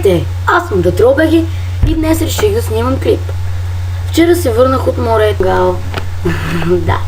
Здравейте! Аз съм Датробехи и днес реших да снимам клип. Вчера се върнах от море, гал. Да.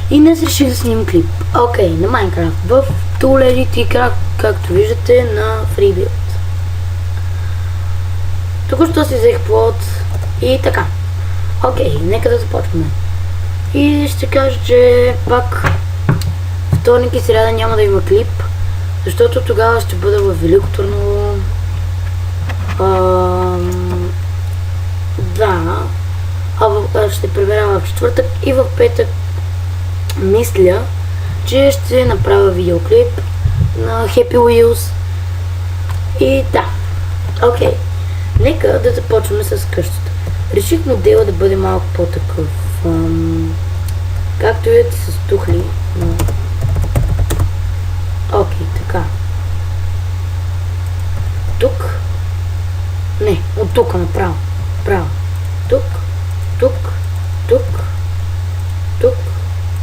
И днес реших да снимам клип. Окей, на Minecraft. В Tool Edit, както виждате, на FreeBuild. Току-що си взех плод и така. Окей, нека да започваме. И ще кажа, че пак вторник и сряда няма да има клип, защото тогава ще бъда в Велико Търново. Да. Ще прибера в четвъртък и в петък мисля, че ще направя видеоклип на Happy Wheels. И да. Окей. Нека да започваме с къщата. Реших модела да бъде малко по-такъв. Както видите с тухли. Но... Окей, така. Тук. Не, от тук направо. Право. Тук, тук, тук, тук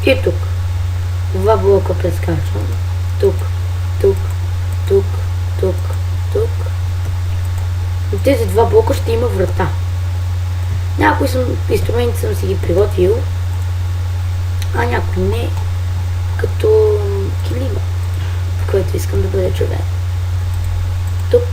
и тук. Два блока прескачвам. Тук, тук, тук, тук, тук. От тези два блока ще има врата. Някои инструменти съм си ги приготвил, а някои не, като килима, в който искам да бъде човек. Тук.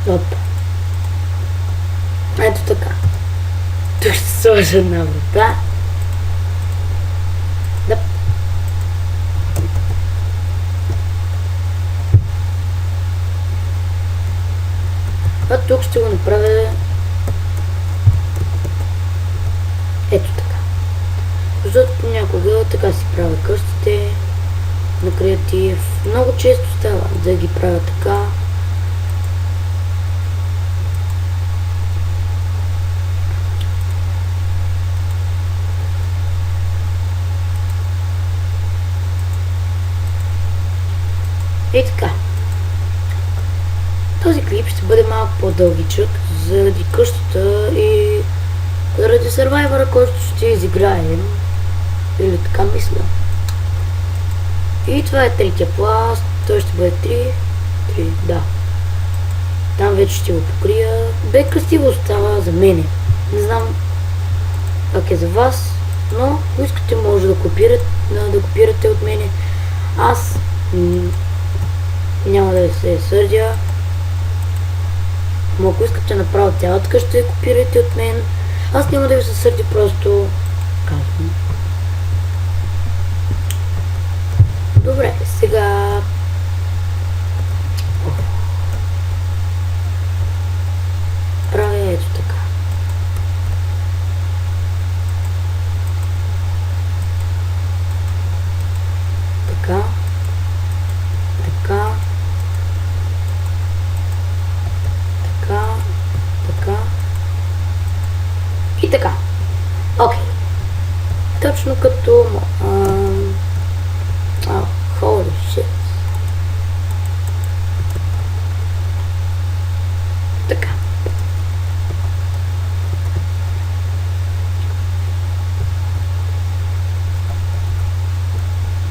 Оп. Ето така. Тук ще сложа една врата. Да. А тук ще го направя ето така. Защото понякога така си правя къщите на креатив. Много често става да ги правя така. И така. Този клип ще бъде малко по-дългичък заради къщата и заради сървайвъра, който ще изиграем. Или така мисля. И това е третия пласт. Той ще бъде 3, да. Там вече ще го покрия. Бе красиво става за мене. Не знам как е за вас, но ако искате може да копирате от мене. Аз няма да се сърдя. Но ако искате направо цялата къща да копирайте от мен, аз няма да ви се сърдя, просто казвам. Добре, сега... правя ето така. Така. Така. Така. Така. И така. Окей. Точно като... holy shit. Така.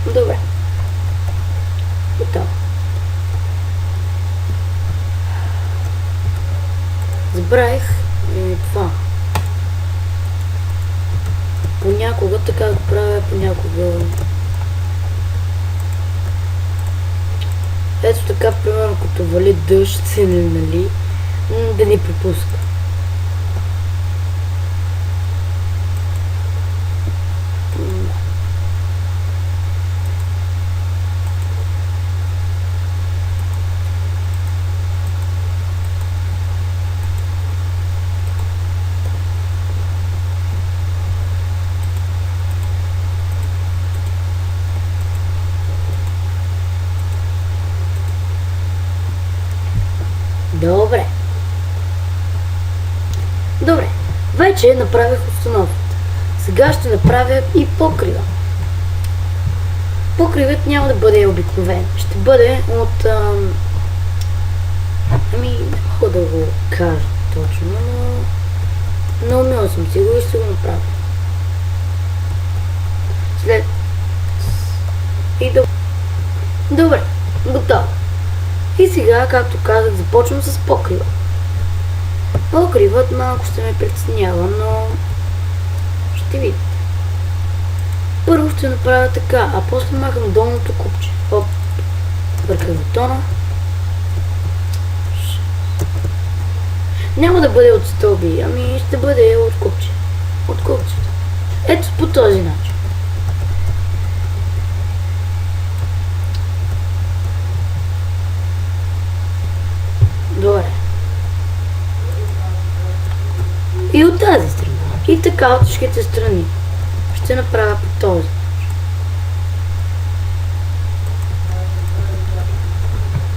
Добре. Готово. Забравих това. Понякога така го правя, понякога... Ето така, примерно, като вали дъжд, се нали, да ни припуска. Добре. Добре. Вече направих установката. Сега ще направя и покрива. Покривът няма да бъде обикновен. Ще бъде от... не мога да го кажа точно, но умила съм си го и ще го направя. след... И добре, готово. И сега, както казах, започвам с покрива. Покривът малко ще ме притеснява, но ще видите. Първо ще направя така, а после махам долното купче. Оп, бърках бутона. Няма да бъде от стълби, ами ще бъде от купче. От купчето. Ето по този начин. Добре. И от тази страна. И така от всичките страни. Ще направя по този.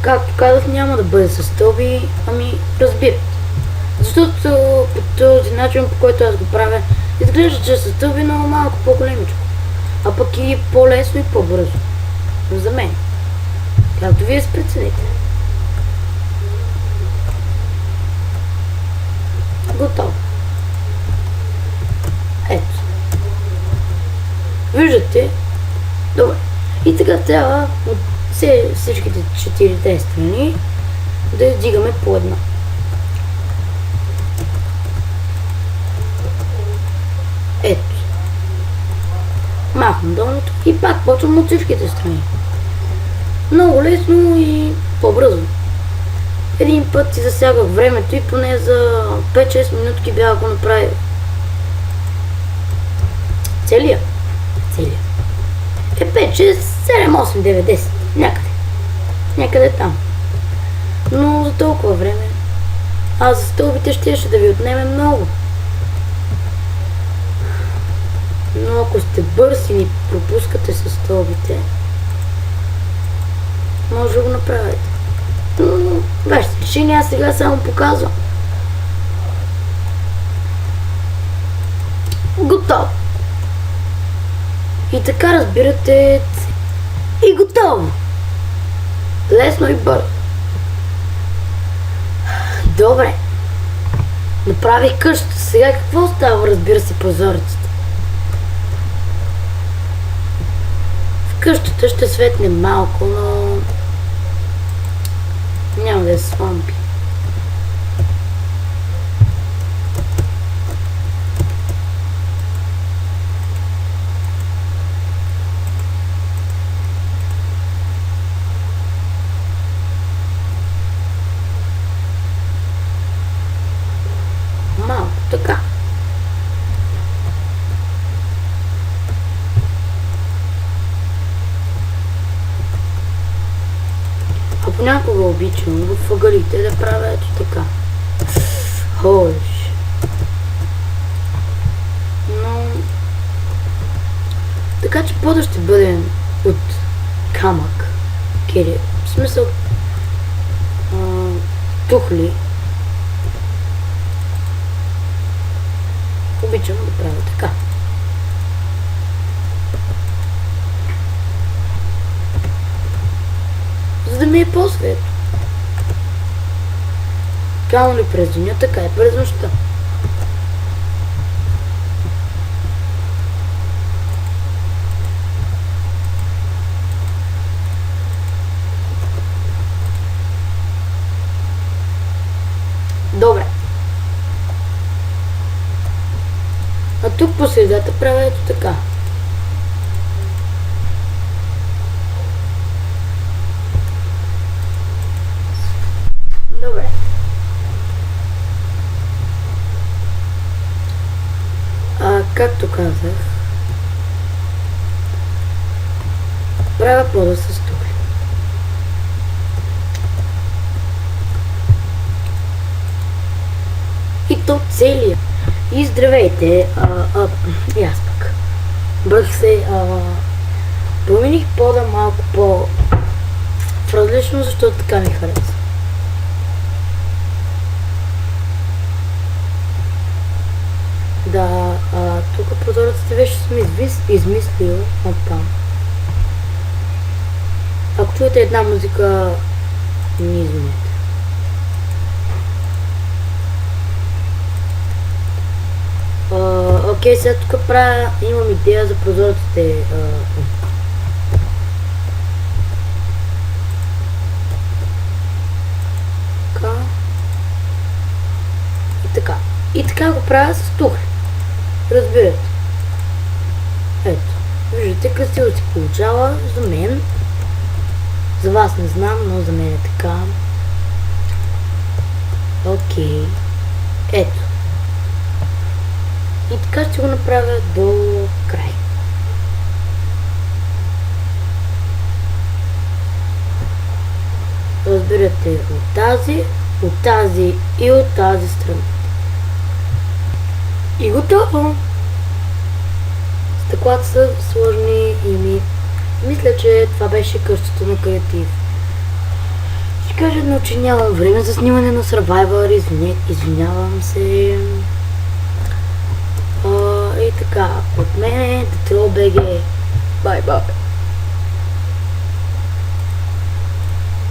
Както казах, няма да бъде със стълби, ами разбирате. Защото по този начин, по който аз го правя, изглежда, че са стълби, но малко по-големичко. А пък и по-лесно и по-бързо. За мен. Както вие се прецените. Готово. Ето. Виждате? Добре. И така трябва от всичките 4 страни да издигаме по една. Ето. Махам долното и пак почвам от всичките страни. Много лесно и по-бързо. Един път си засягах времето и поне за 5-6 минутки бях го направил. Целия. 5, 6, 7, 8, 9, 10. Някъде. Някъде там. Но за толкова време. А за стълбите ще да ви отнеме много. Но ако сте бърз и ни пропускате с стълбите, може да го направите. Вашите решения аз сега само показвам. Готово. И така разбирате. И готово. Лесно и бързо. Добре. Направих къщата. Сега какво става, разбира се, прозореците? В къщата ще светне малко, но няма да е слампи. Малко така. А понякога обичам в ъгълите да правя ето така. Хош. Но... Така че пода ще бъде от камък. Кири. В смисъл... тухли. Обичам да правя така. За да ми е по-светло. Камо ли през деня, така и през нощта. Добре. А тук по средата правя ето така. Добре. Както казах, правя пода с тухли. И то целия. И здравейте, и аз пък. Бърх се, промених пода малко в различно, защото така ми хареса. Да, тук прозореците вече съм измислил. Опа. Ако чуете една музика, не извинете. Окей, сега тук имам идея за прозорците. Така. И така. И така го правя с тухли. Разбирате. Ето. Виждате, красиво се получава за мен. За вас не знам, но за мен е така. Окей. Ето. И така ще го направя до край. Разбирате, от тази и от тази страна. И готово! Стъклата са сложни и мисля, че това беше къщата на креатив. Ще кажа едно, че нямам време за снимане на Survivor, извинявам се. И така, от мен е DeTrollBG. Бай-бай!